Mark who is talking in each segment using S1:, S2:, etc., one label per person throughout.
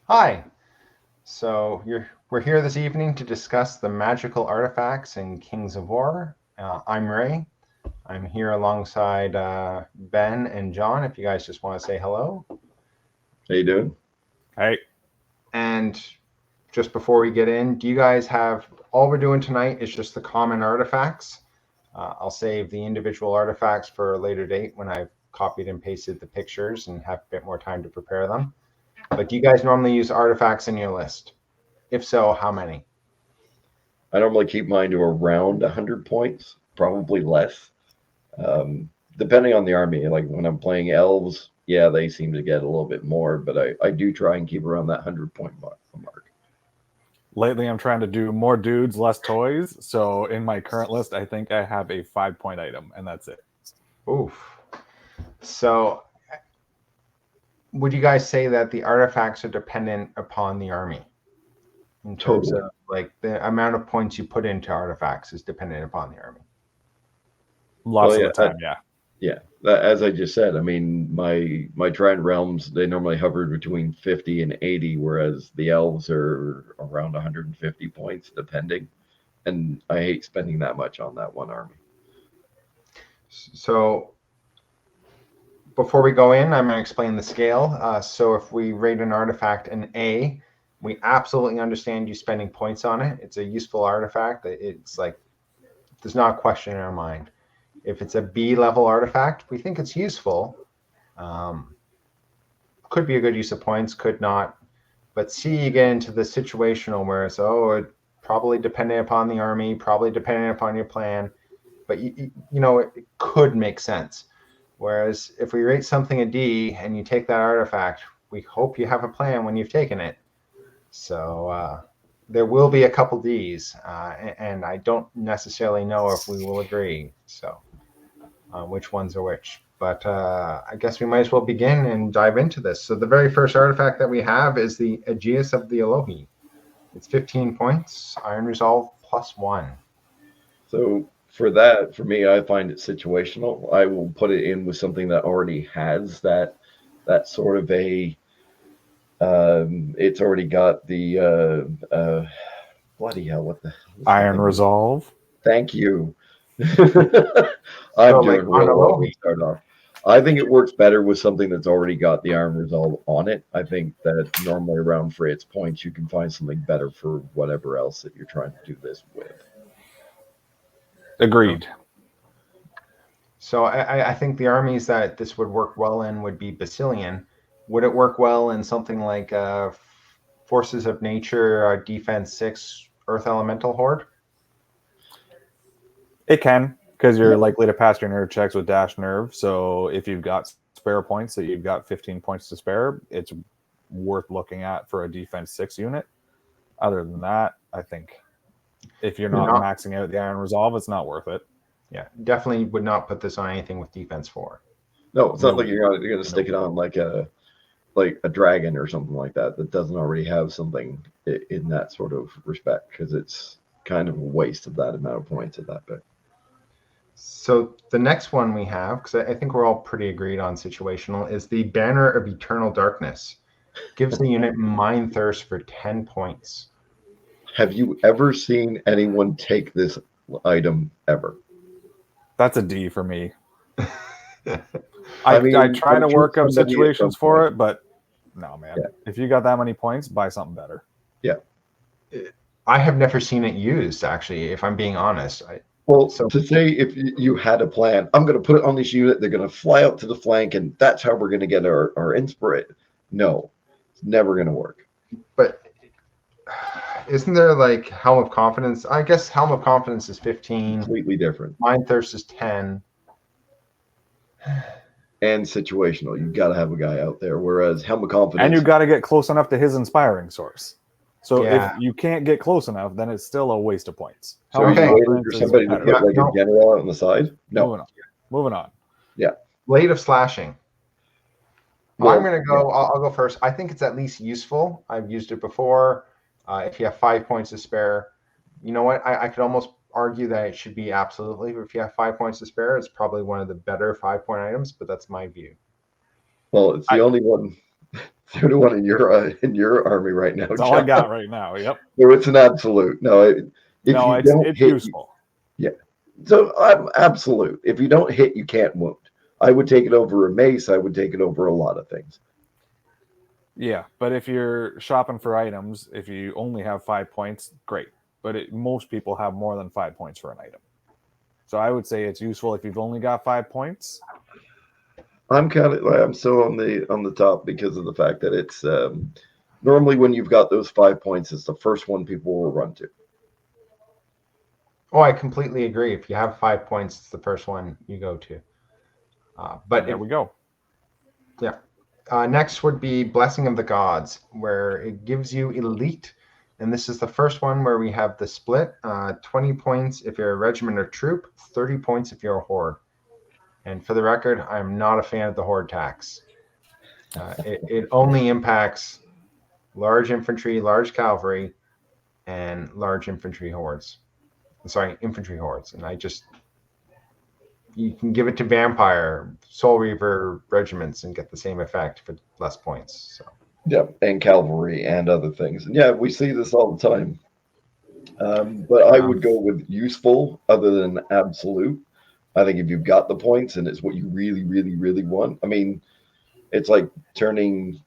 S1: Hi. We're here this evening to discuss the magical artifacts in Kings of War. I'm Ray. I'm here alongside Ben and John. If you guys just want to say hello.
S2: How you doing?
S3: Hey,
S1: And just before we get in, do you guys have all we're doing tonight is just the common artifacts? I'll save the individual artifacts for a later date when I've copied and pasted the pictures and have a bit more time to prepare them. But do you guys normally use artifacts in your list? If so, how many?
S2: I normally keep mine to around 100 points, probably less, depending on the army. Like when I'm playing elves, yeah, they seem to get a little bit more, but I do try and keep around that 100-point mark.
S3: lately I'm trying to do more dudes, less toys. So in my current list, I think I have a 5 point item, and that's it.
S1: Oof. So, would you guys say that the artifacts are dependent upon the army in terms
S2: Totally.
S1: of like the amount of points you put into artifacts is dependent upon the army?
S2: Well,
S3: Lots of
S2: yeah,
S3: the time, yeah.
S2: yeah. As I just said, I mean, my Trident realms they normally hovered between 50 and 80, whereas the elves are around 150 points, depending. And I hate spending that much on that one army.
S1: So, before we go in, I'm going to explain the scale. So, if we rate an artifact an A, we absolutely understand you spending points on it. It's a useful artifact. It's like there's not a question in our mind. If it's a B level artifact, we think it's useful. Um, could be a good use of points, could not. But C, you get into the situational where it's, it probably depending upon the army, probably depending upon your plan. But, it could make sense. Whereas if we rate something a D and you take that artifact, we hope you have a plan when you've taken it. So there will be a couple Ds, and I don't necessarily know if we will agree. So which ones are which. But I guess we might as well begin and dive into this. So the very first artifact that we have is the Aegeus of the Elohi. It's 15 points, Iron Resolve +1.
S2: So for that, for me, I find it situational. I will put it in with something that already has that sort of a. It's already got the bloody hell. What the hell is the
S3: Iron
S2: thing?
S3: Resolve.
S2: Thank you.
S1: So
S2: I'm
S1: like
S2: doing
S1: on
S2: real well to
S1: Elohi,
S2: start off. I think it works better with something that's already got the Iron Resolve on it. I think that normally around for its points, you can find something better for whatever else that you're trying to do this with.
S3: Agreed.
S1: so I think the armies that this would work well in would be Basilian. Would it work well in something like Forces of Nature, Defense 6, Earth Elemental Horde?
S3: It can, because you're
S2: Yeah.
S3: likely to pass your nerve checks with Dash Nerve. So if you've got spare points, that you've got 15 points to spare, it's worth looking at for a defense 6 unit. Other than that, I think if you're not
S1: Not,
S3: maxing out the Iron Resolve, it's not worth it.
S1: yeah, definitely would not put this on anything with Defense 4.
S2: No, it's not like
S3: No,
S2: you're gonna
S3: no.
S2: stick it on like a dragon or something like that that doesn't already have something in that sort of respect because it's kind of a waste of that amount of points at that bit.
S1: So the next one we have, because I think we're all pretty agreed on situational, is the Banner of Eternal Darkness. Gives the unit Mind Thirst for 10 points.
S2: Have you ever seen anyone take this item ever?
S3: That's a D for me.
S2: I
S3: I
S2: mean,
S3: try
S2: I'm
S3: to
S2: sure
S3: work up
S2: somebody at some
S3: situations for
S2: point.
S3: it, but no, man.
S2: Yeah,
S3: If you got that many points, buy something better.
S2: yeah.
S1: I have never seen it used, actually, if I'm being honest.
S2: Well,
S1: So
S2: to say if you had a plan, I'm going to put it on this unit, they're going to fly out to the flank, and that's how we're going to get our inspiration. No, it's never going to work.
S1: but isn't there like Helm of Confidence? I guess Helm of Confidence is 15,
S2: Completely different
S1: Mind Thirst is 10.
S2: and situational. You got to have a guy out there. Whereas Helm of
S3: And you
S2: Confidence,
S3: got to get close enough to his inspiring source. So if
S1: Yeah.
S3: you can't get close enough, then it's still a waste of points.
S2: so
S3: Helm of
S2: are you
S1: Okay.
S2: waiting for
S3: Confidence is
S2: somebody to
S3: better.
S2: put
S1: Yeah,
S2: like a
S1: no.
S2: general out on the side? No.
S3: Moving on. Moving on.
S2: Yeah.
S1: Blade of Slashing. I'm
S2: Well,
S1: going to
S2: yeah.
S1: go, I'll go first. I think it's at least useful. I've used it before. If you have 5 points to spare, you know what? I could almost argue that it should be absolutely. But if you have 5 points to spare, it's probably one of the better 5 point items, but that's my view.
S2: Well, it's the
S3: I,
S2: only one. They're the one in your army right now.
S3: That's all I
S2: John.
S3: got right now. Yep.
S2: So it's an absolute. No, if
S3: No,
S2: you
S3: it's
S2: don't
S3: it's
S2: hit,
S3: useful.
S2: yeah. So I'm absolute. If you don't hit, you can't wound. I would take it over a mace. I would take it over a lot of things.
S3: Yeah, but if you're shopping for items, if you only have 5 points, great. But most people have more than 5 points for an item. So I would say it's useful if you've only got 5 points.
S2: I'm still on the top because of the fact that it's normally when you've got those 5 points, it's the first one people will run to.
S1: Oh, I completely agree. If you have 5 points, it's the first one you go to. But
S3: there we go.
S1: Yeah. Next would be Blessing of the Gods, where it gives you elite. And this is the first one where we have the split. 20 points if you're a regiment or troop, 30 points if you're a horde. And for the record, I'm not a fan of the horde tax. It only impacts large infantry, large cavalry, and large infantry hordes. Sorry, infantry hordes. And you can give it to vampire, soul reaver regiments and get the same effect for less points. So.
S2: Yeah, and cavalry and other things. And yeah, we see this all the time. But I would go with useful other than absolute. I think if you've got the points and it's what you really, really, really want. I mean, it's like turning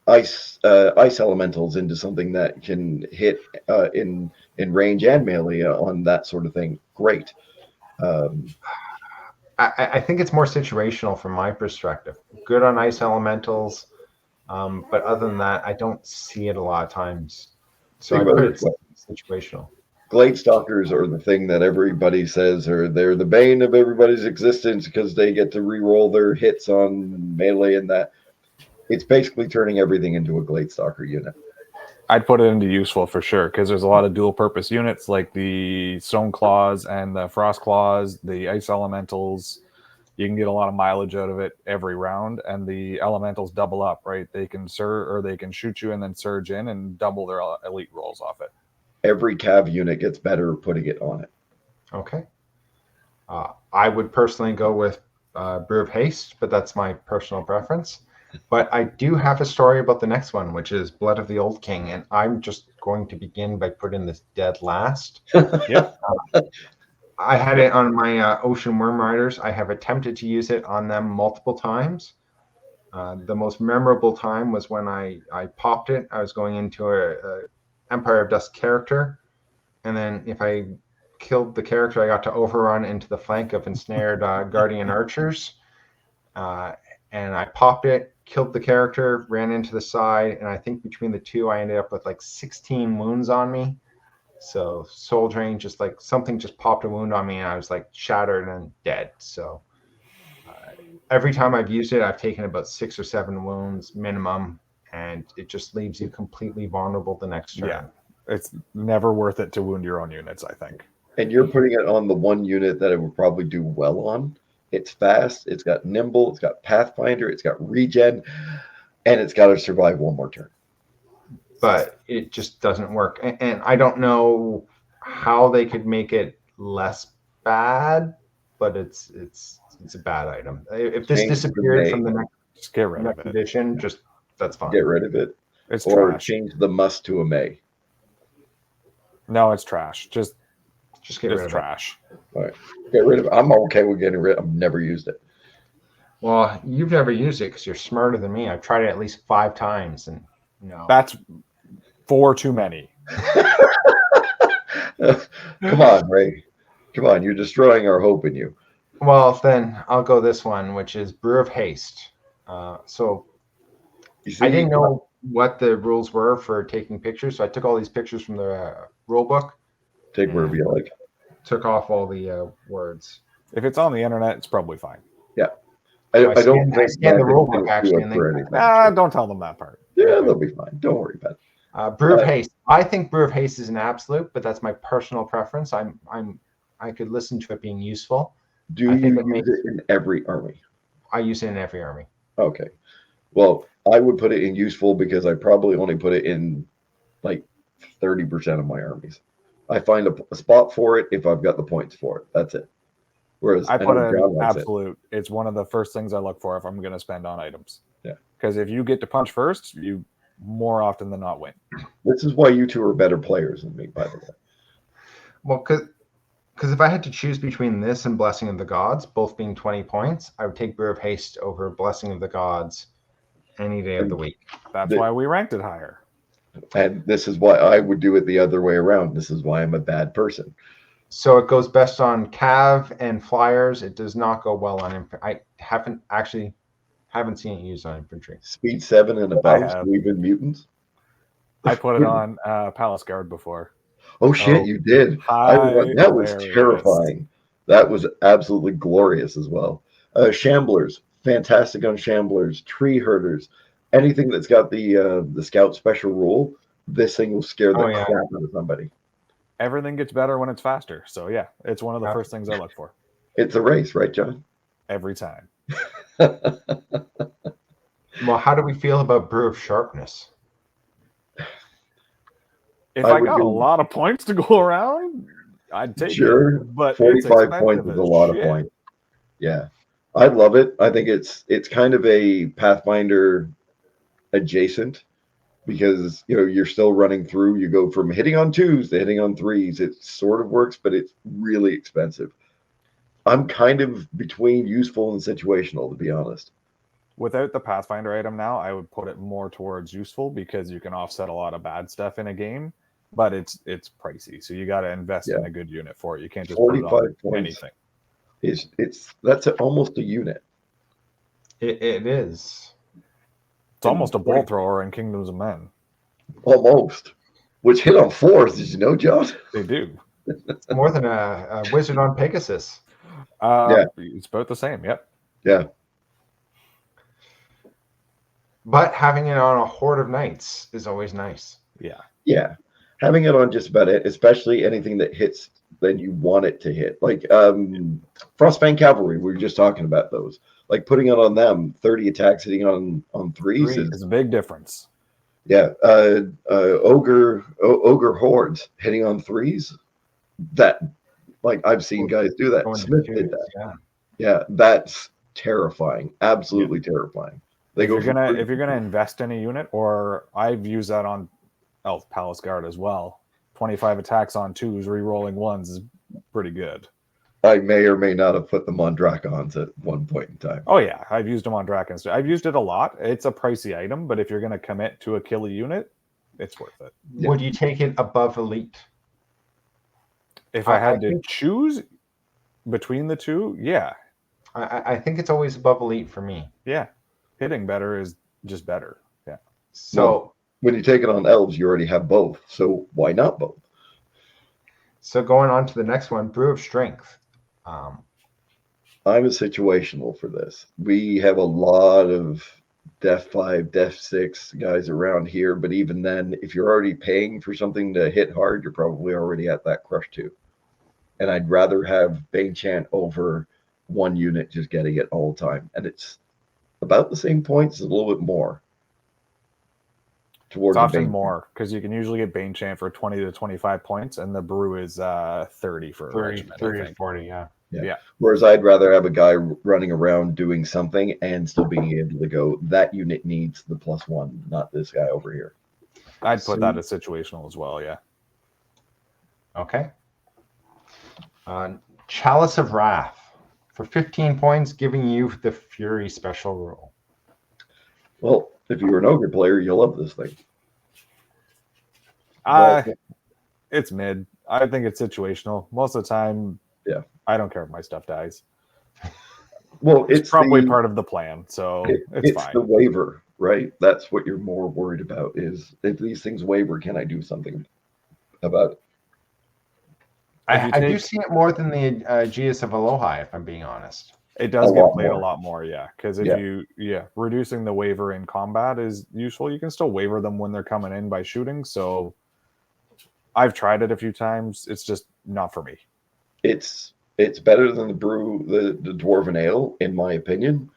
S2: ice elementals into something that can hit in range and melee on that sort of thing. Great.
S1: I think it's more situational from my perspective. Good on ice elementals, but other than that, I don't see it a lot of times. So I put it situational.
S2: Glade Stalkers are the thing that everybody says they're the bane of everybody's existence because they get to re-roll their hits on melee and that. It's basically turning everything into a Glade Stalker unit.
S3: I'd put it into useful for sure because there's a lot of dual purpose units like the Stone Claws and the Frost Claws, the Ice Elementals. You can get a lot of mileage out of it every round, and the Elementals double up, right? They can they can shoot you and then surge in and double their elite rolls off it.
S2: Every cav unit gets better putting it on it.
S1: Okay. I would personally go with Brew of Haste, but that's my personal preference. But I do have a story about the next one, which is Blood of the Old King, and I'm just going to begin by putting this dead last.
S3: Yep.
S1: I had it on my Ocean Worm Riders. I have attempted to use it on them multiple times. The most memorable time was when I popped it. I was going into a Empire of Dust character, and then if I killed the character, I got to overrun into the flank of ensnared Guardian Archers. And I popped it, killed the character, ran into the side, and I think between the two, I ended up with like 16 wounds on me. So soul drain, just like something just popped a wound on me, and I was like shattered and dead. So every time I've used it, I've taken about 6 or 7 wounds minimum, and it just leaves you completely vulnerable the next turn.
S3: Yeah, it's never worth it to wound your own units, I think.
S2: And you're putting it on the one unit that it would probably do well on. It's fast, it's got nimble, it's got Pathfinder, it's got regen, and it's got to survive one more turn.
S1: But it just doesn't work. And I don't know how they could make it less bad, but it's a bad item. If this disappeared from the
S3: just get rid of it.
S1: Edition, just that's fine.
S2: Get rid of it.
S3: It's
S2: or
S3: trash.
S2: Change the must to a may.
S3: No, it's trash. Just
S1: get rid of
S3: trash.
S2: All right. Get rid of it. I'm okay with getting rid of it. I've never used it.
S1: Well, you've never used it because you're smarter than me. I've tried it at least 5 times, and no.
S3: That's 4 too many.
S2: Come on, Ray. Come on, you're destroying our hope in you.
S1: Well, then I'll go this one, which is Brew of Haste. So I didn't know what the rules were for taking pictures, so I took all these pictures from the rule book.
S2: Take wherever you like.
S1: Took off all the words.
S3: If it's on the internet, it's probably fine.
S2: Yeah. I don't think
S1: the rule book actually.
S3: Don't tell them that part.
S2: Yeah, they'll be fine. Don't worry about
S1: it. Brew of Haste. I think Brew of Haste is an absolute, but that's my personal preference. I could listen to it being useful.
S2: Do you use it in every army?
S1: I use it in every army.
S2: Okay. Well, I would put it in useful because I probably only put it in like 30% of my armies. I find a spot for it if I've got the points for it. That's it. Whereas
S3: I put
S2: know
S3: an
S2: John likes it.
S3: absolute. It's one of the first things I look for if I'm going to spend on items.
S2: Yeah.
S3: Because if you get to punch first, you more often than not win.
S2: This is why you two are better players than me, by the way.
S1: Well, because if I had to choose between this and Blessing of the Gods, both being 20 points, I would take Brew of Haste over Blessing of the Gods any day of the week.
S3: That's why we ranked it higher.
S2: And this is why I would do it the other way around. This is why I'm a bad person.
S1: So it goes best on Cav and Flyers. It does not go well on I haven't seen it used on infantry.
S2: Speed 7 and above, so even mutants.
S3: I put it on Palace Guard before.
S2: Oh shit, you did. That was terrifying. That was absolutely glorious as well. Shamblers, fantastic on Shamblers, Tree Herders, anything that's got the Scout special rule, this thing will scare the crap out of somebody.
S3: Everything gets better when it's faster. So yeah, it's one of the first things I look for.
S2: It's a race, right, John?
S3: Every time.
S1: Well, how do we feel about Brew of Sharpness?
S3: If I got a lot of points to go around, I'd take it. But
S2: 45 points is a lot of points. Yeah. I love it. I think it's kind of a Pathfinder adjacent because you're still running through. You go from hitting on 2s to hitting on 3s. It sort of works, but it's really expensive. I'm kind of between useful and situational, to be honest.
S3: Without the Pathfinder item now, I would put it more towards useful because you can offset a lot of bad stuff in a game, but it's pricey. So you got to invest in a good unit for it. You can't just
S2: 45
S3: put it on
S2: points
S3: anything.
S2: That's almost a unit.
S1: It is.
S3: It's almost a bolt thrower in Kingdoms of Men.
S2: Almost. Which hit on 4s, did you know, John?
S3: They do.
S1: It's more than a wizard on Pegasus.
S3: It's about the same. Yep.
S2: Yeah.
S1: But having it on a Horde of Knights is always nice.
S3: Yeah.
S2: Yeah. Having it on just about it, especially anything that hits then you want it to hit. Like Frostband Cavalry, we were just talking about those. Like putting it on them, 30 attacks hitting on 3s
S3: is a big difference.
S2: Yeah. Ogre Hordes hitting on 3s. That, like, I've seen guys do that. Smith did that. Yeah, that's terrifying. Absolutely terrifying.
S3: If you're gonna invest in a unit, or I've used that on Elf Palace Guard as well. 25 attacks on 2s, re-rolling 1s is pretty good.
S2: I may or may not have put them on Drakons at one point in time.
S3: Oh yeah, I've used them on Drakons. I've used it a lot. It's a pricey item, but if you're gonna commit to a kill unit, it's worth it.
S1: Would you take it above Elite?
S3: If I had to choose between the two, yeah.
S1: I think it's always above Elite for me.
S3: Yeah. Hitting better is just better. Yeah.
S1: So
S2: when you take it on elves, you already have both. So why not both?
S1: So going on to the next one, Brew of Strength.
S2: I'm a situational for this. We have a lot of Def 5, Def 6 guys around here, but even then, if you're already paying for something to hit hard, you're probably already at that crush 2. And I'd rather have Bane Chant over one unit just getting it all the time. And it's about the same points, a little bit more.
S3: It's often more because you can usually get Bane Chant for 20 to 25 points, and the Brew is 30 for
S1: 30 to 40, yeah.
S2: Whereas I'd rather have a guy running around doing something and still being able to go, that unit needs the +1, not this guy over here.
S3: I'd put that as situational as well, yeah.
S1: Okay. Chalice of Wrath. For 15 points, giving you the Fury special rule.
S2: Well, if you're an ogre player, you'll love this thing.
S3: It's mid. I think it's situational. Most of the time,
S2: yeah,
S3: I don't care if my stuff dies.
S2: Well, it's
S3: probably part of the plan, so it's fine.
S2: It's the waiver, right? That's what you're more worried about, is if these things waver, can I do something about it?
S1: I do see it more than the Aegeus of Aloha, if I'm being honest.
S3: It does get played a lot more, yeah. Because if reducing the waiver in combat is useful. You can still waiver them when they're coming in by shooting. So I've tried it a few times. It's just not for me.
S2: It's better than the Brew, the Dwarven Ale, in my opinion,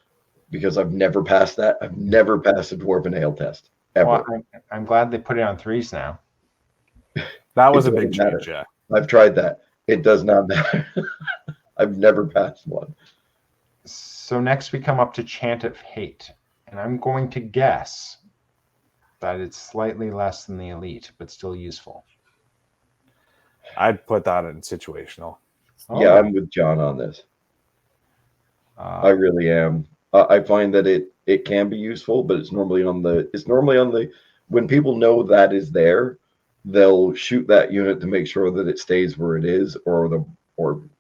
S2: because I've never passed that. I've never passed a Dwarven Ale test, ever.
S1: Well, I'm glad they put it on 3s now.
S3: That was a big change, yeah.
S2: I've tried that. It does not matter. I've never passed one.
S1: So next we come up to Chant of Hate, and I'm going to guess that it's slightly less than the elite, but still useful.
S3: I'd put that in situational.
S2: Yeah, I'm with John on this. I really am. I find that it can be useful, but it's normally on the when people know that is there, they'll shoot that unit to make sure that it stays where it is, or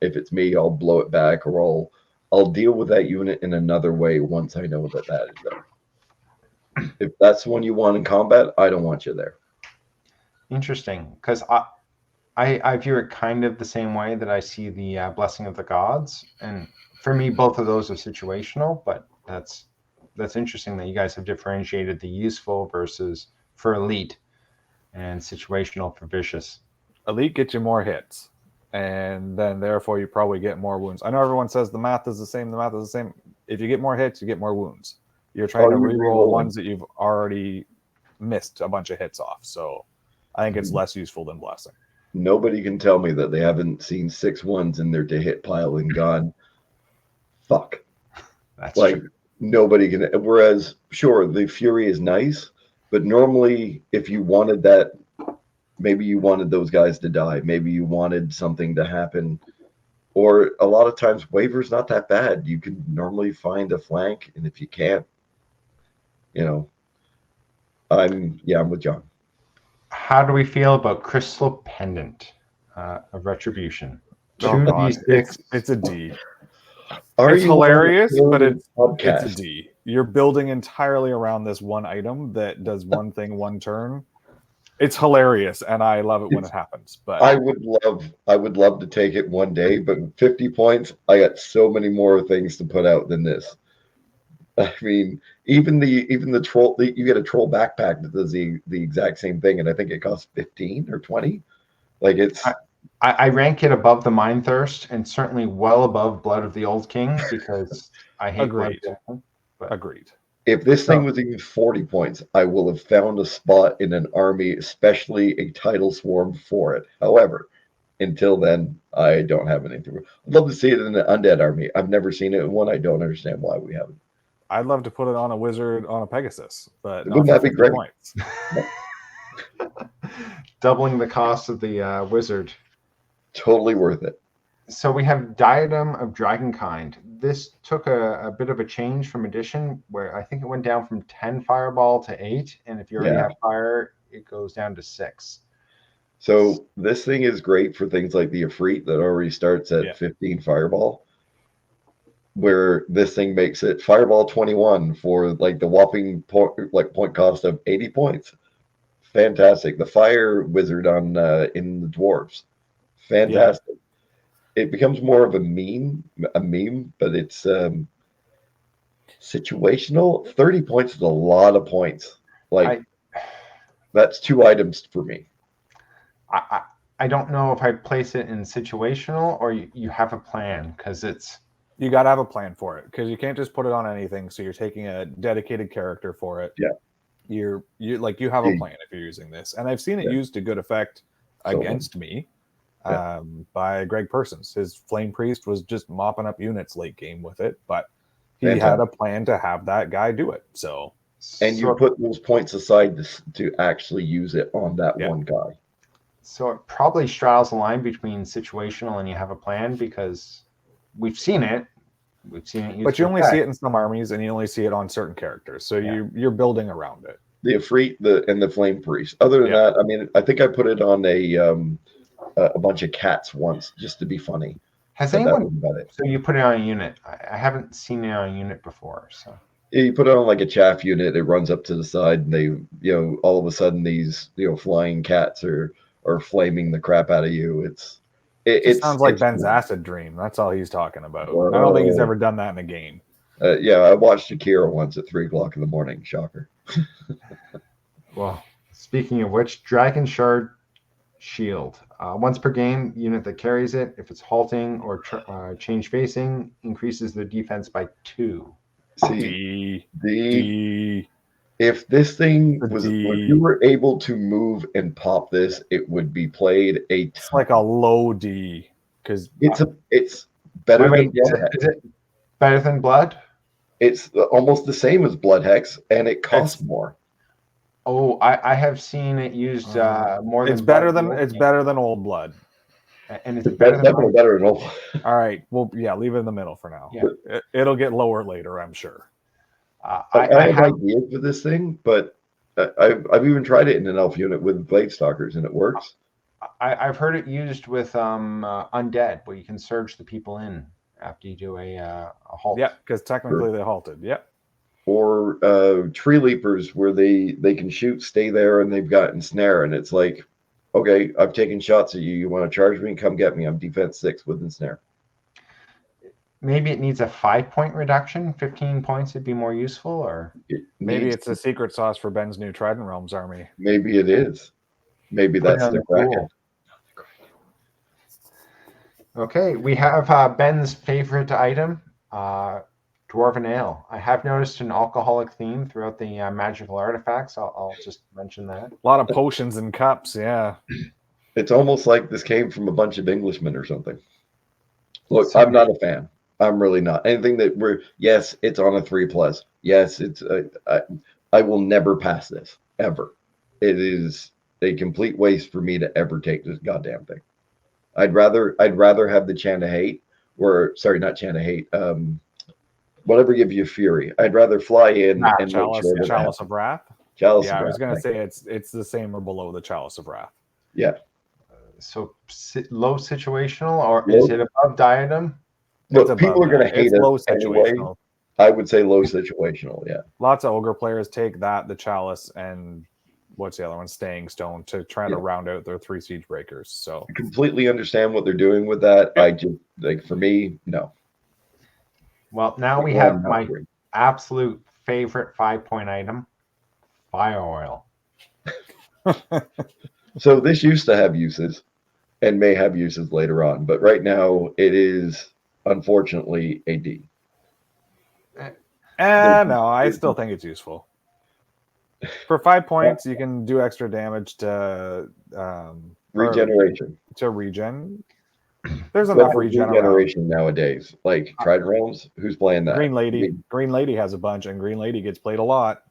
S2: if it's me, I'll blow it back, or I'll deal with that unit in another way once I know that that is there. If that's the one you want in combat, I don't want you there.
S1: Interesting, because I view it kind of the same way that I see the Blessing of the Gods, and for me, both of those are situational. But that's interesting that you guys have differentiated the useful versus for elite, and situational for vicious.
S3: Elite gets you more hits, and then therefore you probably get more wounds. I know everyone says the math is the same. The math is the same. If you get more hits, you get more wounds. You're trying to re-roll ones that you've already missed a bunch of hits off. So I think it's less useful than Blessing.
S2: Nobody can tell me that they haven't seen 6 ones in their to hit pile and gone, fuck.
S1: That's
S2: like
S1: true.
S2: Nobody can. Whereas, sure, the Fury is nice, but normally, if you wanted that, maybe you wanted those guys to die. Maybe you wanted something to happen. Or a lot of times, Waver's not that bad. You can normally find a flank, and if you can't, I'm with John.
S1: How do we feel about Crystal Pendant of Retribution?
S3: Oh, God. It's a D. It's hilarious, but it's a D. You're building entirely around this one item that does one thing one turn. It's hilarious, and I love it when it happens. But
S2: I would love to take it one day, but 50 points, I got so many more things to put out than this. I mean, even the troll, you get a troll backpack that does the exact same thing, and I think it costs 15 or 20. Like it's.
S1: I rank it above the Mind Thirst, and certainly well above Blood of the Old King, because I hate
S3: Agreed.
S1: Blood.
S3: Agreed.
S2: If this thing was even 40 points, I will have found a spot in an army, especially a tidal swarm for it. However, until then, I don't have anything. I'd love to see it in an undead army. I've never seen it in one. I don't understand why we haven't.
S3: I'd love to put it on a wizard on a Pegasus, but
S2: wouldn't that be great?
S3: Points.
S1: Doubling the cost of the wizard.
S2: Totally worth it.
S1: So we have Diadem of Dragonkind. This took a bit of a change from edition, where I think it went down from 10 fireball to 8, and if you already have fire, it goes down to 6.
S2: So this thing is great for things like the Ifrit that already starts at 15 fireball, where this thing makes it fireball 21 for like the whopping point cost of 80 points. Fantastic. The fire wizard on in the dwarves. Fantastic. Yeah. It becomes more of a meme, but it's situational. 30 points is a lot of points. That's 2 items for me.
S1: I don't know if I place it in situational or you have a plan, because it's.
S3: You got to have a plan for it, because you can't just put it on anything. So you're taking a dedicated character for it.
S2: Yeah.
S3: You have a plan if you're using this, and I've seen it used to good effect against me. By Greg Persons. His Flame Priest was just mopping up units late game with it, but he had a plan to have that guy do it.
S2: And you put those points aside to actually use it on that one guy.
S1: So it probably straddles the line between situational and you have a plan, because we've seen it.
S3: But you only see it in some armies, and you only see it on certain characters. So you're building around it.
S2: The Ifrit, and the Flame Priest. Other than that, I mean, I think I put it on a bunch of cats once just to be funny.
S1: Has anyone? So you put it on a unit. I haven't seen it on a unit before. So
S2: you put it on like a chaff unit. It runs up to the side, and they, all of a sudden these, flying cats are flaming the crap out of you. It
S3: sounds like Ben's acid dream. That's all he's talking about.
S2: Whoa.
S3: I don't think he's ever done that in a game.
S2: I watched Akira once at 3:00 in the morning. Shocker.
S1: Well, speaking of which, Dragon Shard Shield. Once per game, unit that carries it, if it's halting or change facing, increases their defense by 2.
S2: See, if this thing was, if you were able to move and pop this, it would be played
S3: It's like a low D, because
S2: it's Better than
S1: Wait,
S2: Blood Hex.
S1: is it better than blood?
S2: It's almost the same as Blood Hex, and it costs more.
S1: Oh, I have seen it used more than
S3: It's better
S1: blood in
S3: than
S1: the old
S3: it's
S1: game.
S3: better than Old Blood.
S1: And it's better than
S2: Definitely better than old.
S3: All right, well, yeah, leave it in the middle for now.
S1: Yeah.
S3: It'll get lower later, I'm sure.
S2: I have ideas for this thing, but I've even tried it in an elf unit with Blade Stalkers, and it works.
S1: I've heard it used with undead, where you can surge the people in after you do a halt.
S3: Yeah, because technically they halted. Yep.
S2: Or Tree Leapers, where they can shoot, stay there, and they've got ensnare, and it's like, okay, I've taken shots at you. You want to charge me? Come get me. I'm defense 6 with ensnare.
S1: Maybe it needs a 5-point reduction. 15 points would be more useful, or
S3: maybe it's a secret sauce for Ben's new Trident Realms army.
S2: Maybe it is. Maybe that's the Kraken.
S1: Okay, we have Ben's favorite item, Dwarven Ale. I have noticed an alcoholic theme throughout the magical artifacts. I'll just mention that.
S3: A lot of potions and cups, yeah.
S2: It's almost like this came from a bunch of Englishmen or something. Look, I'm not a fan. I'm really not. Anything that yes, it's on a 3+. Yes, it's I will never pass this ever. It is a complete waste for me to ever take this goddamn thing. I'd rather have the Chant of Hate, not Chant of Hate. Whatever gives you fury. I'd rather fly in and
S3: Chalice,
S2: make sure
S3: Chalice of Wrath.
S2: Chalice
S3: yeah,
S2: of
S3: I was
S2: Wrath,
S3: gonna say it's the same or below the Chalice of Wrath.
S2: Yeah.
S1: So low situational, or is it above diadem?
S2: Look, people are going to hate it
S3: low
S2: anyway.
S3: situational.
S2: I would say low situational. Yeah.
S3: Lots of ogre players take that, the Chalice, and what's the other one? Staying Stone, to try to round out their 3 siege breakers. So
S2: I completely understand what they're doing with that. I just for me, no.
S1: Well, now we have my absolute favorite 5-point item, fire oil.
S2: So this used to have uses and may have uses later on, but right now it is unfortunately a D.
S3: No, I still think it's useful. For 5 points, you can do extra damage to
S2: regeneration.
S3: To regen. There's enough
S2: regeneration nowadays. Like Trident Realms, who's playing that?
S3: Green Lady has a bunch, and Green Lady gets played a lot.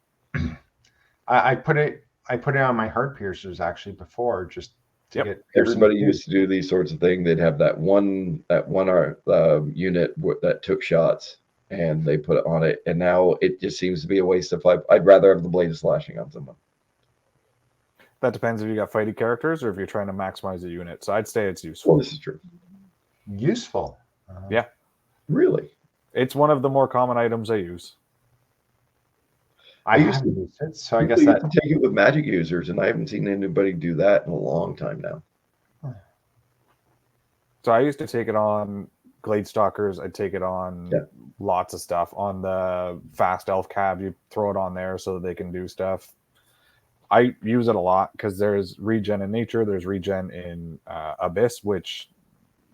S1: I put it on my heart piercers actually before, just to get.
S2: Everybody used to do these sorts of things. They'd have that one unit that took shots, and they put it on it. And now it just seems to be a waste of 5. I'd rather have the Blade of Slashing on someone.
S3: That depends if you got fighty characters or if you're trying to maximize the unit. So I'd say it's useful.
S2: Well, this is true.
S1: Useful.
S3: Yeah.
S2: Really?
S3: It's one of the more common items I use.
S1: I haven't used it, so I guess that
S2: take it with magic users, and I haven't seen anybody do that in a long time now.
S3: So I used to take it on Glade Stalkers. I'd take it on lots of stuff. On the fast elf cab, you throw it on there so that they can do stuff. I use it a lot because there's regen in nature. There's regen in Abyss, which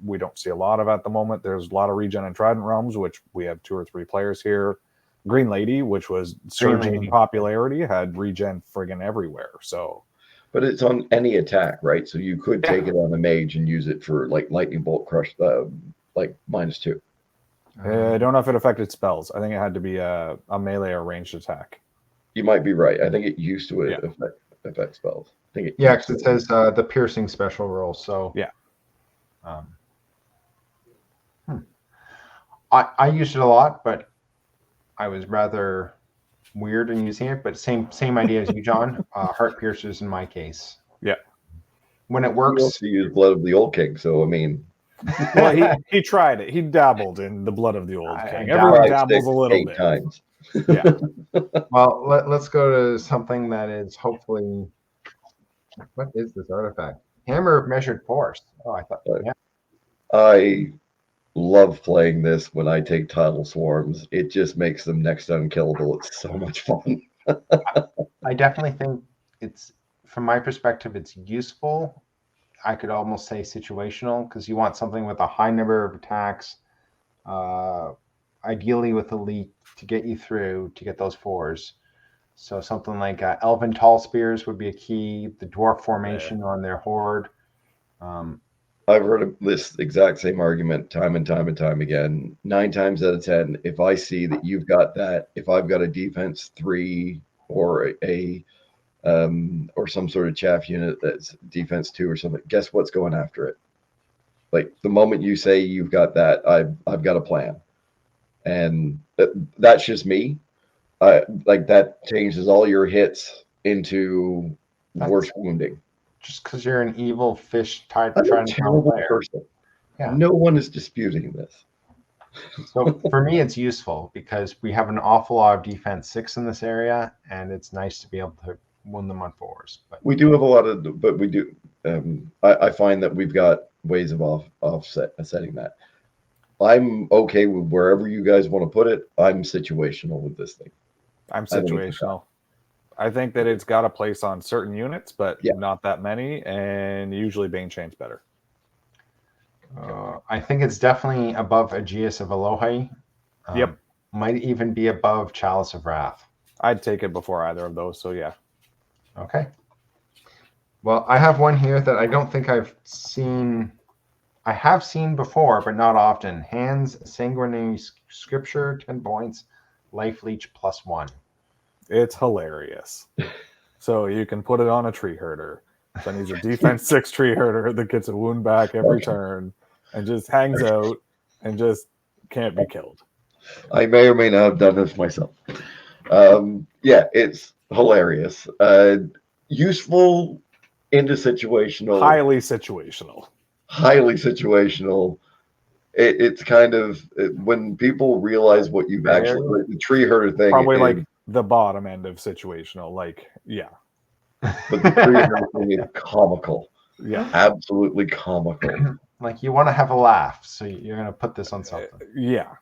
S3: we don't see a lot of at the moment. There's a lot of regen in Trident Realms, which we have 2 or 3 players here. Green Lady, which was surging in popularity, had regen friggin' everywhere. So,
S2: but it's on any attack, right? So you could take it on a mage and use it for like lightning bolt crush, like -2.
S3: I don't know if it affected spells. I think it had to be a melee or ranged attack.
S2: You might be right. I think it used to affect spells. I think
S1: because it says the piercing special roll. So
S3: yeah.
S1: I used it a lot, but I was rather weird in using it. But same idea as you, John. Heart piercers in my case.
S3: Yeah.
S1: When it works,
S2: you use Blood of the Old King. So I mean,
S3: well, he tried it. He dabbled in the Blood of the Old King. Everyone dabbles a little bit.
S2: Times.
S3: Yeah.
S1: Well, let's go to something that is hopefully. What is this artifact? Hammer of Measured Force. Oh, I thought. Yeah.
S2: I love playing this when I take Tidal Swarms. It just makes them next to unkillable. It's so much fun.
S1: I definitely think it's, from my perspective, it's useful. I could almost say situational, because you want something with a high number of attacks, ideally with elite, to get you through to get those 4s. So something like Elven Tall Spears would be a key. The Dwarf Formation on their Horde.
S2: I've heard this exact same argument time and time and time again. 9 times out of 10, if I see that you've got that, if I've got a defense 3 or or some sort of chaff unit that's defense 2 or something, guess what's going after it? Like the moment you say you've got that, I've got a plan, and that's just me. Like that changes all your hits into worse wounding.
S1: Just because you're an evil fish
S2: I'm
S1: trying
S2: a
S1: to
S2: terrible
S1: fire.
S2: person.
S1: Yeah.
S2: No one is disputing this.
S1: So for me, it's useful because we have an awful lot of defense 6 in this area, and it's nice to be able to wound them on 4s. But
S2: We do have a lot of, but we do. I find that we've got ways of setting that. I'm okay with wherever you guys want to put it. I'm situational with this thing.
S3: I'm situational. I think that it's got a place on certain units, but not that many, and usually Bane Chain's better.
S1: I think it's definitely above Aegeus of Elohi.
S3: Yep.
S1: Might even be above Chalice of Wrath.
S3: I'd take it before either of those, so yeah.
S1: Okay. Well, I have one here that I don't think I've seen. I have seen before, but not often. Hands, Sanguinary Scripture, 10 points, Life Leech +1.
S3: It's hilarious. So you can put it on a tree herder. Then he's a defense 6 tree herder that gets a wound back every turn and just hangs out and just can't be killed.
S2: I may or may not have done this myself. Yeah, it's hilarious. Useful into situational.
S3: Highly situational.
S2: Highly situational. It's kind of when people realize what you've actually the tree herder thing.
S3: Probably like the bottom end of situational. Like, yeah.
S2: But the tree herder thing is comical.
S3: Yeah.
S2: Absolutely comical.
S1: Like you want to have a laugh, so you're going to put this on something.
S3: Yeah.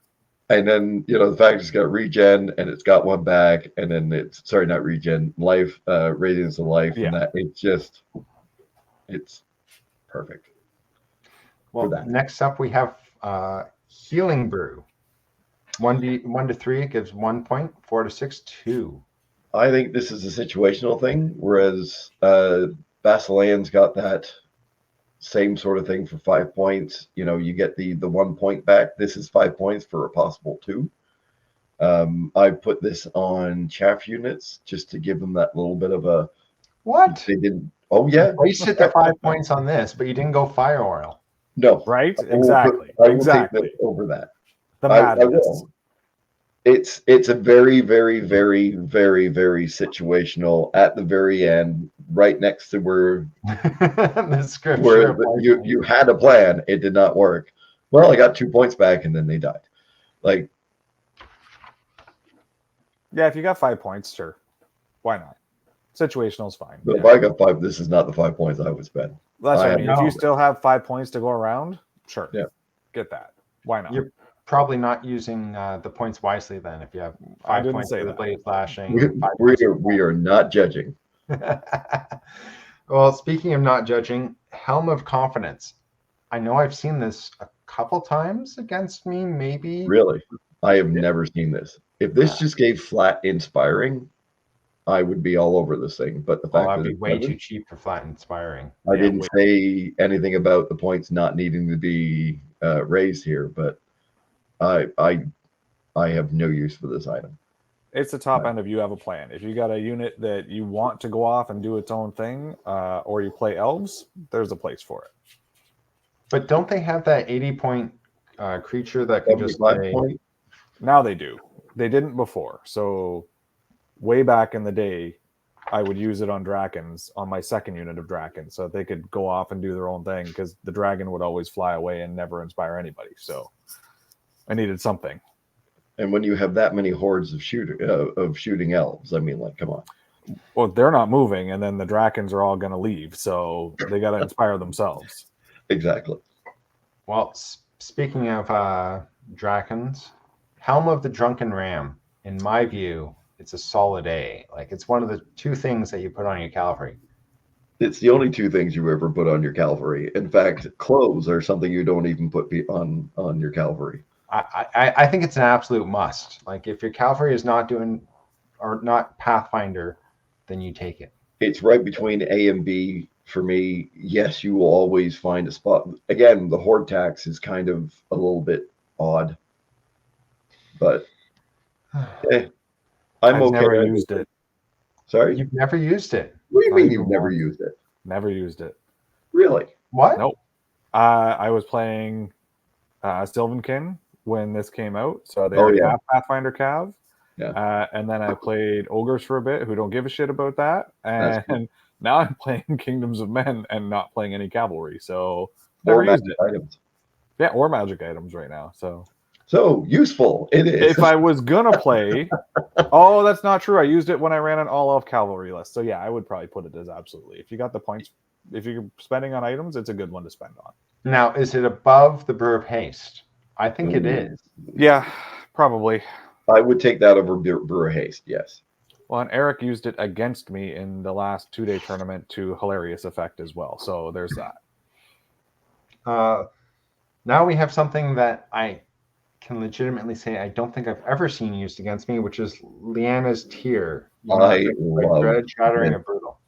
S2: And then, the fact it's got regen and it's got one back, and then not regen, life, radiance of life, and that it's perfect.
S1: Well, next up we have Healing Brew. 1 to 3, it gives 1 point. 4 to 6, 2.
S2: I think this is a situational thing, whereas Basilean's got that same sort of thing for 5 points. You get the 1 point back. This is 5 points for a possible 2. I put this on chaff units just to give them that little bit of a.
S1: What?
S2: They didn't. Oh yeah.
S1: You sit the 5 points on this, but you didn't go Fire Oil.
S2: No.
S3: Right? Exactly.
S2: I will take this over that.
S3: The
S2: I will. It's a very, very, very, very, very situational at the very end, right next to where
S1: the scripture
S2: where you had a plan, it did not work. Well, I got 2 points back and then they died. Like,
S3: yeah, if you got 5 points, sure, why not? Situational is fine.
S2: But if I got 5, this is not the 5 points I would spend.
S3: That's what I mean. If you still have 5 points to go around, sure, get that. Why not?
S1: You're probably not using the points wisely then. If you have 5 points for the blade slashing,
S2: we are not judging.
S1: Well, speaking of not judging, Helm of Confidence. I know I've seen this a couple times against me, maybe.
S2: Really? I have never seen this. If this just gave flat inspiring, I would be all over this thing. But the fact
S1: I'd
S2: that
S1: be way too cheap for flat inspiring.
S2: I didn't say anything about the points not needing to be raised here, but I have no use for this item.
S3: It's the top end of you have a plan. If you got a unit that you want to go off and do its own thing, or you play elves, there's a place for it.
S1: But don't they have that 80-point creature that can just play?
S3: Now they do. They didn't before. So way back in the day, I would use it on Drakens, on my second unit of Drakens, so they could go off and do their own thing, because the dragon would always fly away and never inspire anybody. So I needed something.
S2: And when you have that many hordes of shooting elves, I mean, like, come on.
S3: Well, they're not moving, and then the Drakens are all going to leave, so they got to inspire themselves.
S2: Exactly.
S1: Well, speaking of Drakens, Helm of the Drunken Ram, in my view, it's a solid A. Like, it's one of the 2 things that you put on your cavalry.
S2: It's the only 2 things you ever put on your cavalry. In fact, clothes are something you don't even put on your cavalry.
S1: I think it's an absolute must. Like, if your cavalry is not doing or not Pathfinder, then you take it.
S2: It's right between A and B for me, yes, you will always find a spot. Again, the horde tax is kind of a little bit odd, but I'm
S3: I've
S2: okay.
S3: never used it.
S2: Sorry?
S1: You've never used it.
S2: What do you
S3: Not
S2: mean
S3: even
S2: you've never
S3: once.
S2: used it?
S3: Never used it.
S2: Really?
S1: What?
S3: Nope. I was playing Sylvankin when this came out, so they already have Pathfinder Cav.
S2: Yeah.
S3: And then I played Ogres for a bit, who don't give a shit about that.
S2: That's
S3: And now I'm playing Kingdoms of Men and not playing any cavalry. So
S2: Or
S3: never used
S2: magic
S3: it.
S2: items.
S3: Yeah, or magic items right now.
S2: So useful it is.
S3: If I was gonna play, oh, that's not true. I used it when I ran an all-elf cavalry list. So yeah, I would probably put it as absolutely. If you got the points, if you're spending on items, it's a good one to spend on.
S1: Now, is it above the Brew of Haste? I think it is.
S3: Yeah, probably.
S2: I would take that over Brew of Haste, yes.
S3: Well, and Eric used it against me in the last 2-day tournament to hilarious effect as well. So there's that.
S1: Now we have something that I can legitimately say I don't think I've ever seen used against me, which is Leanna's Tear.
S2: I love
S1: Dread, Shattering,
S2: it.
S1: and Brutal.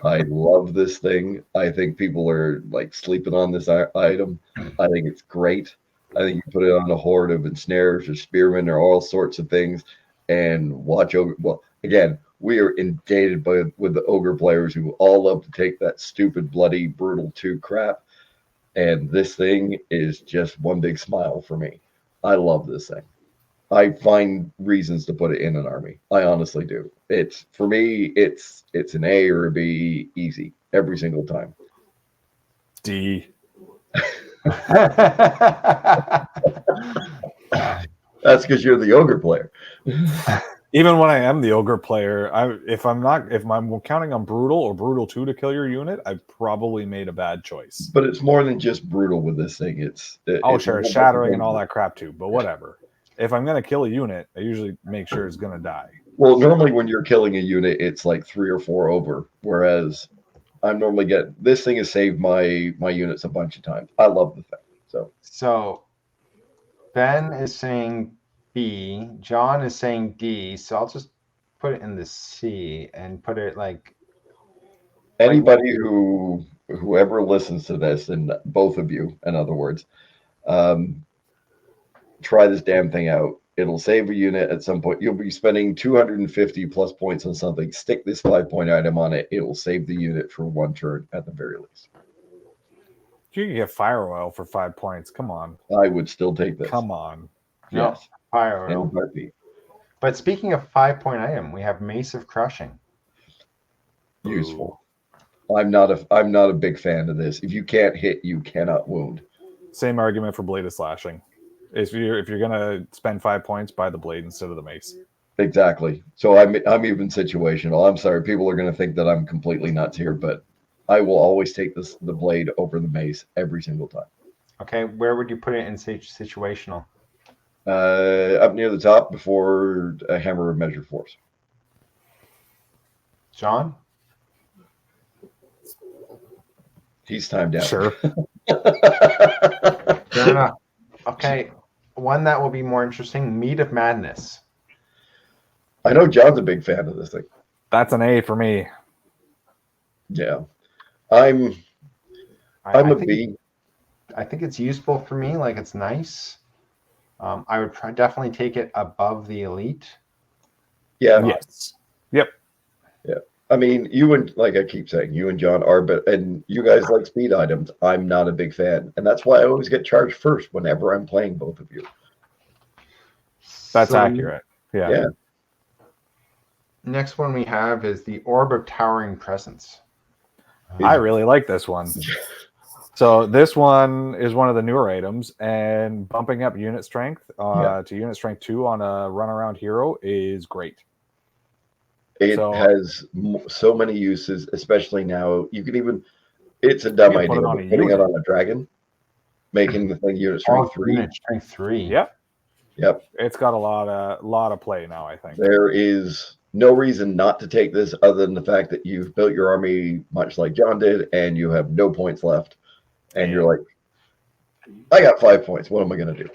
S2: I love this thing. I think people are like sleeping on this item. I think it's great. I think you put it on a horde of ensnares or spearmen or all sorts of things and watch over. Well, again, we are inundated with the ogre players who all love to take that stupid, bloody, brutal 2 crap. And this thing is just one big smile for me. I love this thing. I find reasons to put it in an army. I honestly do. It's for me, it's an A or a B easy every single time.
S3: D.
S2: That's because you're the ogre player.
S3: Even when I am the ogre player, if I'm counting on brutal or brutal 2 to kill your unit, I've probably made a bad choice.
S2: But it's more than just brutal with this thing. It's
S3: shattering and all that crap too. But whatever. If I'm gonna kill a unit, I usually make sure it's gonna die.
S2: Well, normally when you're killing a unit, it's like 3 or 4 over. Whereas I'm normally this thing has saved my units a bunch of times. I love the thing.
S1: So Ben is saying B, John is saying D, so I'll just put it in the C and put it like
S2: anybody whoever listens to this, and both of you, in other words, try this damn thing out. It'll save a unit at some point. You'll be spending 250 plus points on something. Stick this 5-point item on it. It will save the unit for 1 turn at the very least.
S3: You can get fire oil for 5 points. Come on.
S2: I would still take this.
S3: Come on.
S2: Yes.
S1: No, fire oil. But speaking of 5-point item, we have Mace of Crushing.
S2: Useful. I'm not a big fan of this. If you can't hit, you cannot wound.
S3: Same argument for Blade of Slashing. If you're gonna spend 5 points, buy the blade instead of the mace.
S2: Exactly. So I'm even situational. I'm sorry, people are gonna think that I'm completely nuts here, but I will always take the blade over the mace every single time.
S1: Okay, where would you put it in situational?
S2: Up near the top before a Hammer of Measure Force.
S1: John?
S2: He's timed out.
S3: Sure.
S1: Fair enough. Okay, one that will be more interesting, Mead of Madness.
S2: I know John's a big fan of this thing.
S3: That's an A for me.
S2: Yeah. I'm a B.
S1: I think it's useful for me. Like, it's nice. I would definitely take it above the elite.
S2: Yeah.
S3: Yes. Yep.
S2: Yeah. I mean, you and, like I keep saying, you and John are, and you guys like speed items. I'm not a big fan. And that's why I always get charged first whenever I'm playing both of you.
S3: That's accurate. Yeah.
S1: Next one we have is the Orb of Towering Presence.
S3: I really like this one. So this one is one of the newer items, and bumping up unit strength to unit strength 2 on a runaround hero is great.
S2: It has so many uses, especially now. You can even, it's a dumb idea, but putting it on a dragon, making the thing unit strength 3.
S1: Unit strength 3.
S2: Yep.
S3: It's got a lot of play now, I think.
S2: There is no reason not to take this other than the fact that you've built your army much like John did, and you have no points left. And you're like, I got 5 points. What am I going to do?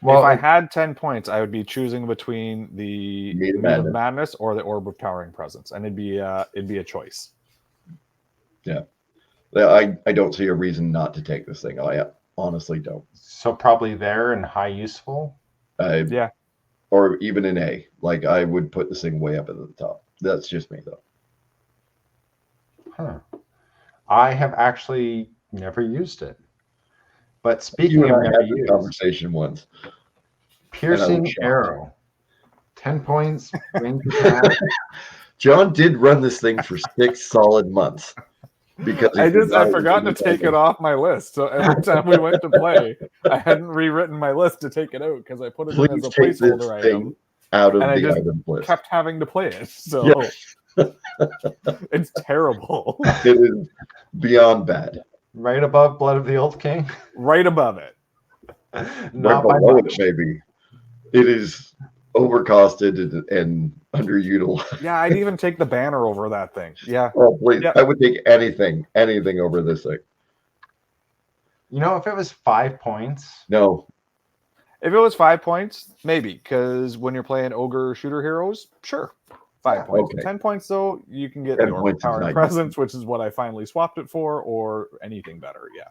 S3: Well, if I had 10 points, I would be choosing between the
S2: Mead of
S3: Madness or the Orb of Towering Presence, and it'd be a choice.
S2: Yeah. I don't see a reason not to take this thing. I honestly don't.
S1: So probably there and high useful.
S3: Yeah.
S2: Or even an A. Like I would put this thing way up at the top. That's just me though.
S1: Huh. I have actually never used it. But
S2: You
S1: speaking
S2: and
S1: of
S2: I
S1: never
S2: had this
S1: used,
S2: conversation once.
S1: piercing
S2: shocked.
S1: arrow, 10 points. Range attack.
S2: John did run this thing for 6 solid months because
S3: I forgot to take it off my list. So every time we went to play, I hadn't rewritten my list to take it out because I put it in as a
S2: Please take this
S3: placeholder
S2: thing
S3: item,
S2: out of
S3: and I
S2: the
S3: just
S2: item list.
S3: kept having to play it. So
S2: Yeah.
S3: it's terrible.
S2: It is beyond bad.
S1: Right above Blood of the Old King.
S3: Right above it.
S1: Not
S2: Right
S1: by
S2: below
S1: much.
S2: it, maybe. It is overcosted and underutilized.
S3: Yeah, I'd even take the banner over that thing. Yeah.
S2: Oh, please.
S3: Yep.
S2: I would take anything over this thing.
S1: You know, if it was 5 points,
S2: No.
S3: If it was 5 points, maybe, because when you're playing ogre shooter heroes, sure. 5 points.
S2: Okay.
S3: 10 points, though, you can get
S2: 10
S3: the
S2: points is
S3: overpowered
S2: nice.
S3: presence, which is what I finally swapped it for, or anything better. Yeah.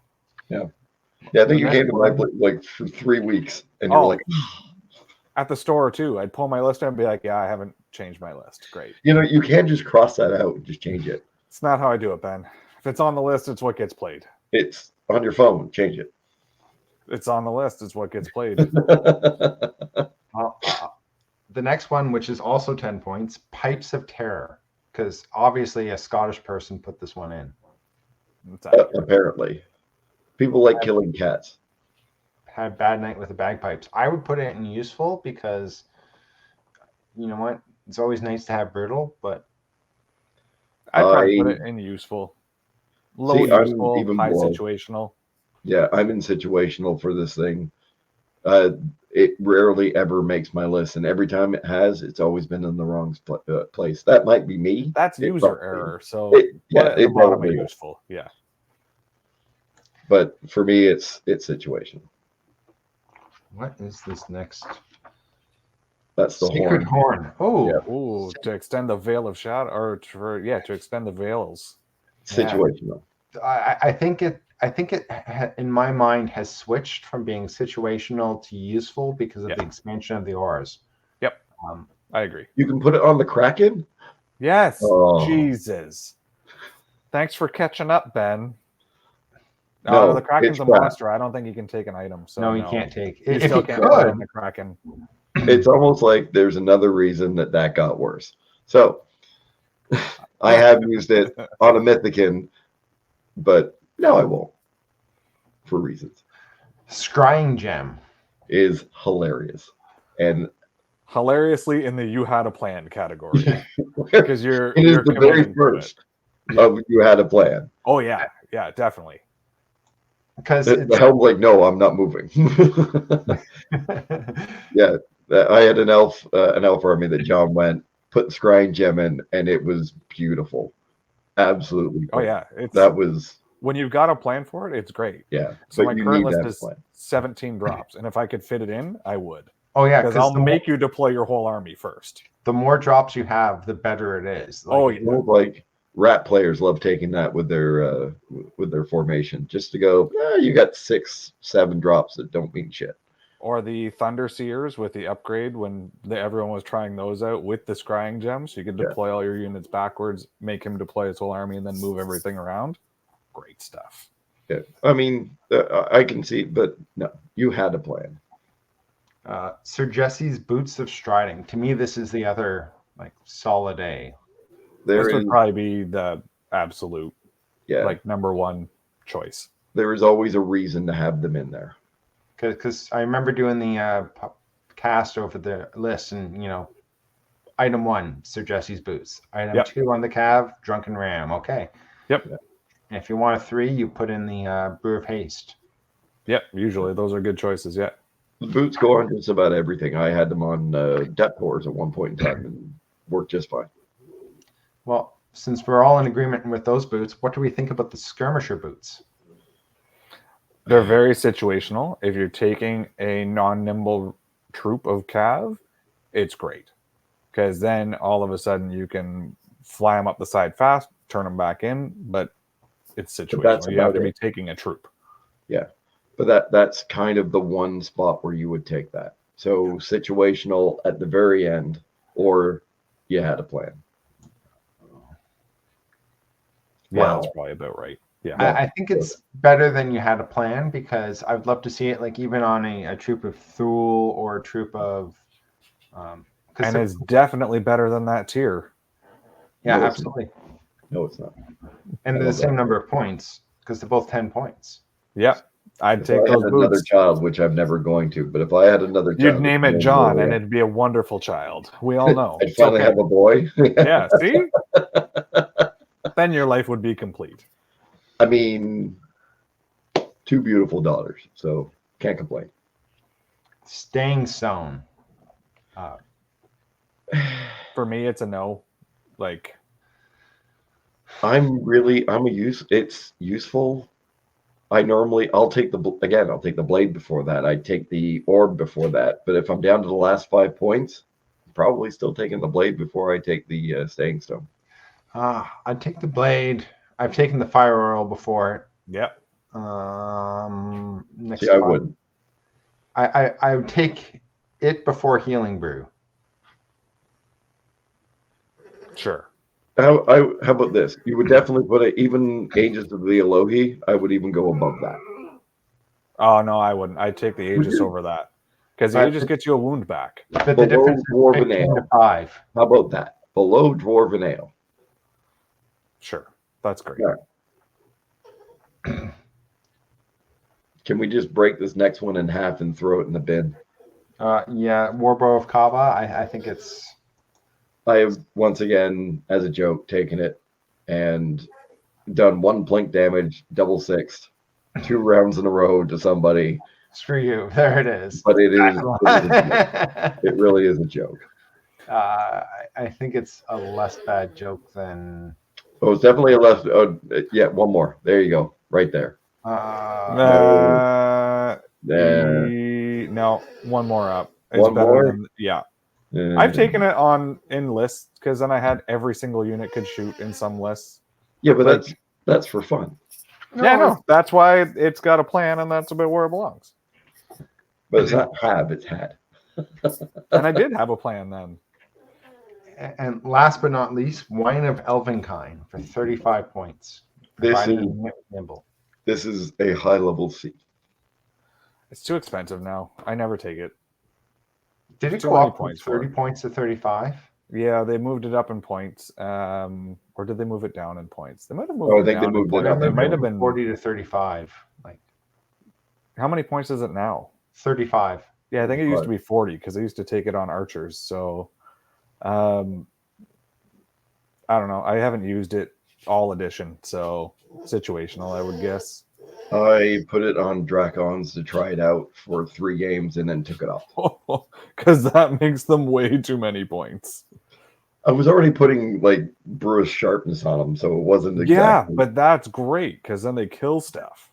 S2: Yeah, I think you
S1: The
S2: came to my
S1: next
S2: place like for 3 weeks and you were like,
S3: At the store, too. I'd pull my list out and be like, yeah, I haven't changed my list. Great.
S2: you know, you can just cross that out and just change it.
S3: It's not how I do it, Ben. If it's on the list, it's what gets played.
S2: It's on your phone. Change it.
S3: It's on the list, it's what gets played.
S1: the next one, which is also 10 points, Pipes of Terror. Because obviously a Scottish person put this one in.
S3: It's accurate.
S2: Apparently. People like killing cats.
S1: Had a bad night with the bagpipes. I would put it in useful because, you know what? It's always nice to have brutal, but
S3: I'd probably put it in useful. Low
S2: See, I'm
S3: useful,
S2: even
S3: high
S2: below.
S3: situational.
S2: Yeah, I'm in situational for this thing. It rarely ever makes my list, and every time it has, it's always been in the wrong place. That might be me.
S3: That's
S2: It
S3: user
S2: probably-
S3: error. So
S2: it- yeah,
S3: put it at the
S2: it
S3: bottom of
S2: probably is.
S3: useful. Yeah.
S2: But for me, it's situational.
S1: what is this next?
S2: That's the
S1: Sacred
S2: horn.
S1: Horn. Oh,
S2: Yeah.
S3: Ooh, to extend the veil of shadow, or to extend the veils.
S2: Situational.
S1: I think it in my mind has switched from being situational to useful because of the expansion of the auras.
S3: Yep. I agree.
S2: You can put it on the Kraken.
S3: Yes.
S2: Oh.
S3: Jesus. Thanks for catching up, Ben.
S2: No,
S3: The Kraken's
S2: it's
S3: a
S2: crap.
S3: monster. I don't think you can take an item. So
S1: no, you can't take.
S3: You
S1: If
S3: still
S1: you
S3: can't put it
S1: could,
S3: on the Kraken.
S2: It's almost like there's another reason that got worse. So I have used it on a Mythican, but no, I won't for reasons.
S1: Scrying Gem.
S2: Is hilarious. And
S3: Hilariously in the you had a plan category. Because you're
S2: it is
S3: you're
S2: the very
S3: committing to it.
S2: first of you had a plan.
S3: Oh yeah, yeah, definitely.
S1: Because
S2: The helm's like, no, I'm not moving. Yeah, I had an elf army that John went, put the scrying gem in, and it was beautiful. Absolutely.
S3: Oh yeah,
S2: That was
S3: when you've got a plan for it, it's great.
S2: yeah.
S3: So
S2: but
S3: my
S2: you
S3: current
S2: need to
S3: list
S2: have a
S3: is
S2: plan.
S3: 17 drops, and if I could fit it in, I would.
S1: oh yeah,
S3: Because I'll make you deploy your whole army first.
S1: the more drops you have, the better it is. Like,
S3: Oh
S2: It
S3: yeah.
S2: looked like rat players love taking that with their formation, just to go. You got 6-7 drops that don't mean shit.
S3: Or the Thunder Seers with the upgrade when everyone was trying those out with the scrying gem, so you could deploy all your units backwards, make him deploy his whole army, and then move everything around. Great stuff.
S2: Yeah, I mean, I can see, but no, you had a plan.
S1: Sir Jesse's Boots of Striding. To me, this is the other like solid A.
S3: This would probably be the absolute number one choice.
S2: There is always a reason to have them in there.
S1: Because I remember doing the cast over the list, and item 1, Sir Jesse's Boots. Item 2 on the Cav, Drunken Ram. Okay.
S3: Yep.
S1: And if you want a 3, you put in the Brew of Haste.
S3: Yep. Usually those are good choices. Yeah.
S2: The boots go on just about everything. I had them on depth cores at one point in time and worked just fine.
S1: Well, since we're all in agreement with those boots, what do we think about the Skirmisher boots?
S3: They're very situational. If you're taking a non-nimble troop of Cav, it's great. Because then all of a sudden you can fly them up the side fast, turn them back in. But it's
S2: that's
S3: situational. You have
S2: about
S3: to be
S2: it.
S3: taking a troop.
S2: Yeah, but that's kind of the one spot where you would take that. So situational at the very end, or you had a plan.
S3: Yeah,
S1: Wow.
S3: that's probably about right. Yeah.
S2: Yeah.
S1: I think it's better than you had a plan, because I would love to see it like even on a troop of Thule or a troop of
S3: And it's definitely better than that tier.
S1: yeah,
S2: No, it's
S1: absolutely.
S2: No, it's not.
S1: And
S2: I
S1: they're the
S2: love
S1: same
S2: that.
S1: number of points because they're both 10 points.
S3: Yep. I'd
S2: If
S3: take
S2: I
S3: those
S2: had another
S3: boots.
S2: child, which I'm never going to, but if I had another
S3: You'd
S2: child,
S3: name it John, and it'd be a wonderful child. We all know.
S2: I'd finally
S1: okay.
S2: have a boy.
S3: Yeah, see? Then your life would be complete.
S2: I mean, 2 beautiful daughters, so can't complain.
S1: Staying stone.
S3: For me, it's a no. Like,
S2: It's useful. I'll take the blade before that. I take the orb before that. But if I'm down to the last 5 points, I'm probably still taking the blade before I take the staying stone.
S1: I'd take the blade. I've taken the fire oil before.
S3: yep.
S1: Next
S2: See, I
S1: spot.
S2: wouldn't.
S1: I would take it before healing brew.
S3: Sure.
S2: How about this? You would definitely put it, even Aegis of the Elohi, I would even go above that.
S3: Oh, no, I wouldn't. I'd take the
S2: Would
S3: Aegis
S2: you?
S3: over that. Because the
S1: But
S3: Aegis gets you a wound back.
S1: But the
S2: Below
S1: difference is
S2: Dwarven
S1: 15 to
S2: Ale.
S1: 5.
S2: How about that? Below Dwarven Ale.
S3: Sure. That's great.
S2: Yeah. Can we just break this next one in half and throw it in the bin?
S1: Yeah, Warbow of Kava. I think it's
S2: I have once again, as a joke, taken it and done 1 plink damage, double sixed, 2 rounds in a row to somebody.
S1: screw you. There it is.
S2: But it really is a joke.
S1: I think it's a less bad joke than.
S2: Oh, it's definitely a left. Oh, yeah, one more. There you go, right there.
S3: No, one more up. It's
S2: One
S3: better
S2: more?
S3: than I've taken it on in lists because then I had every single unit could shoot in some lists.
S2: Yeah, but
S3: like-
S2: that's for fun.
S3: Yeah, no, that's why it's got a plan, and that's about where it belongs.
S2: But it's not have, it's had.
S3: And I did have a plan then.
S1: And last but not least, Wine of Elvenkind for 35 points. Nimble.
S2: This is a high level C.
S3: It's too expensive now. I never take it.
S1: Did it
S3: Too
S1: go
S3: many
S1: up from
S3: points for
S1: 30
S3: it.
S1: points to 35?
S3: Yeah, they moved it up in points. Or did they move it down in points? They might have moved
S2: Oh, I
S3: it
S2: think they
S3: down in
S2: moved it
S3: points.
S2: up.
S3: It might have been
S1: 40 to 35. Like
S3: How many points is it now?
S1: 35.
S3: Yeah, I think it used to be 40 because I used to take it on archers. So, I don't know. I haven't used it all edition, so situational, I would guess.
S2: I put it on Dracons to try it out for 3 games and then took it off.
S3: Because that makes them way too many points.
S2: I was already putting like Brew's sharpness on them, so it wasn't exactly.
S3: Yeah, but that's great because then they kill stuff.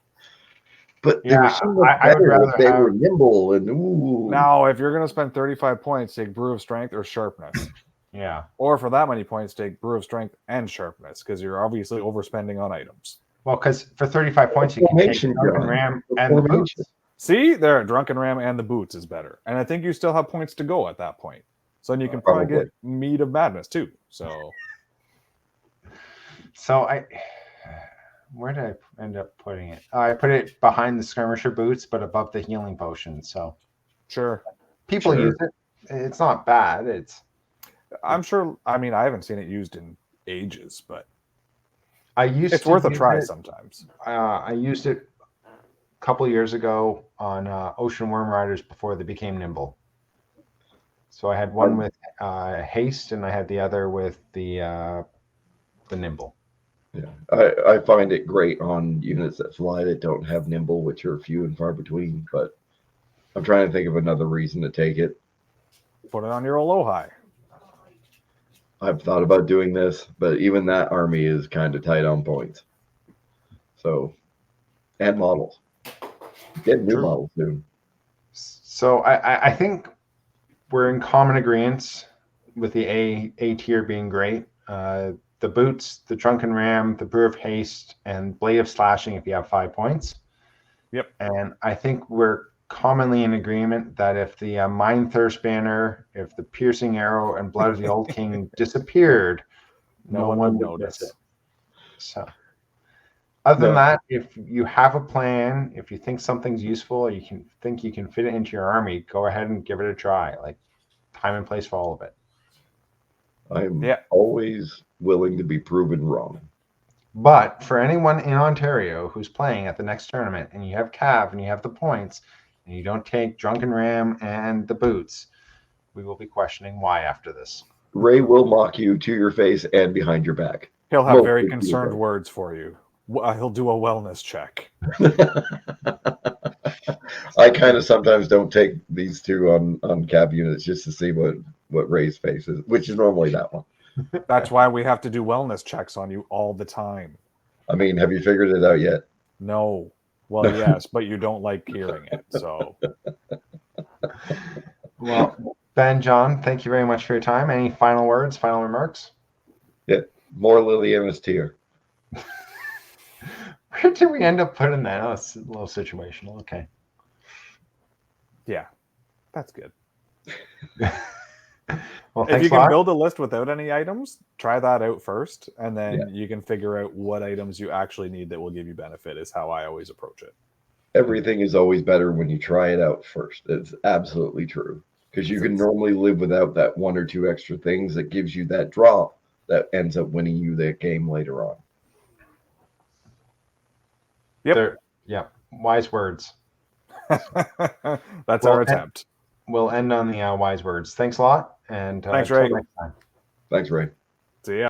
S2: But they
S1: Yeah,
S2: were so much
S1: I would
S2: better.
S1: rather
S2: They
S1: have-
S2: were nimble and ooh.
S3: Now, if you're going to spend 35 points, take Brew of Strength or Sharpness.
S1: Yeah.
S3: Or for that many points, take Brew of Strength and Sharpness because you're obviously overspending on items.
S1: Well, because for 35 points, you can take
S2: Formation,
S1: Drunken
S2: John.
S1: Ram and the boots.
S3: See, there, Drunken Ram and the Boots is better. And I think you still have points to go at that point. So then you can probably get Mead of Madness too. So
S1: where did I end up putting it? I put it behind the Skirmisher boots, but above the healing potion. So
S3: sure.
S1: people use it. It's not bad.
S3: I'm sure. I mean, I haven't seen it used in ages, but
S1: it's
S3: worth a try sometimes.
S1: I used it a couple years ago on Ocean Worm Riders before they became nimble. So I had one with haste, and I had the other with the nimble.
S2: Yeah, I find it great on units that fly that don't have nimble, which are few and far between. But I'm trying to think of another reason to take it.
S3: Put it on your Olohi.
S2: I've thought about doing this, but even that army is kind of tight on points. So, and models. Get new models soon.
S1: So I think we're in common agreement with the A tier being great. the boots, the drunken ram, the brew of haste, and blade of slashing if you have 5 points.
S3: Yep.
S1: And I think we're commonly in agreement that if the mind thirst banner, if the piercing arrow, and blood of the old king disappeared,
S3: No one would
S1: notice
S3: notice.
S1: it. So, other than
S2: No.
S1: that, if you have a plan, if you think something's useful, or you can fit it into your army, go ahead and give it a try. Like, time and place for all of it.
S2: I'm
S3: Yeah.
S2: always willing to be proven wrong.
S1: But for anyone in Ontario who's playing at the next tournament and you have Cav and you have the points and you don't take Drunken Ram and the boots, we will be questioning why after this.
S2: Ray will mock you to your face and behind your back.
S3: He'll have
S2: Mostly
S3: very
S2: to your
S3: concerned
S2: face.
S3: words for you. He'll do a wellness check.
S2: I kind of sometimes don't take these two on cab units just to see what Ray's face is, which is normally that one.
S3: That's why we have to do wellness checks on you all the time.
S2: I mean, have you figured it out yet?
S3: No. Well, yes, but you don't like hearing it. So,
S1: Well, Ben, John, thank you very much for your time. Any final words, final remarks?
S2: More Lily in his tier.
S1: Where did we end up putting that? Oh, it's a little situational. Okay.
S3: yeah, that's good.
S1: Well,
S3: If
S1: thanks
S3: you
S1: a
S3: can
S1: lot.
S3: build a list without any items, try that out first, and then
S2: Yeah.
S3: you can figure out what items you actually need that will give you benefit. Is how I always approach it.
S2: Everything is always better when you try it out first. It's absolutely true. Because you can normally live without that one or two extra things that gives you that draw that ends up winning you that game later on.
S3: Yep.
S1: Yeah, wise words.
S3: That's
S1: Well,
S3: our attempt.
S1: We'll end on the wise words. Thanks a lot, and
S3: Thanks,
S1: till
S3: Ray.
S1: next time.
S2: Thanks, Ray.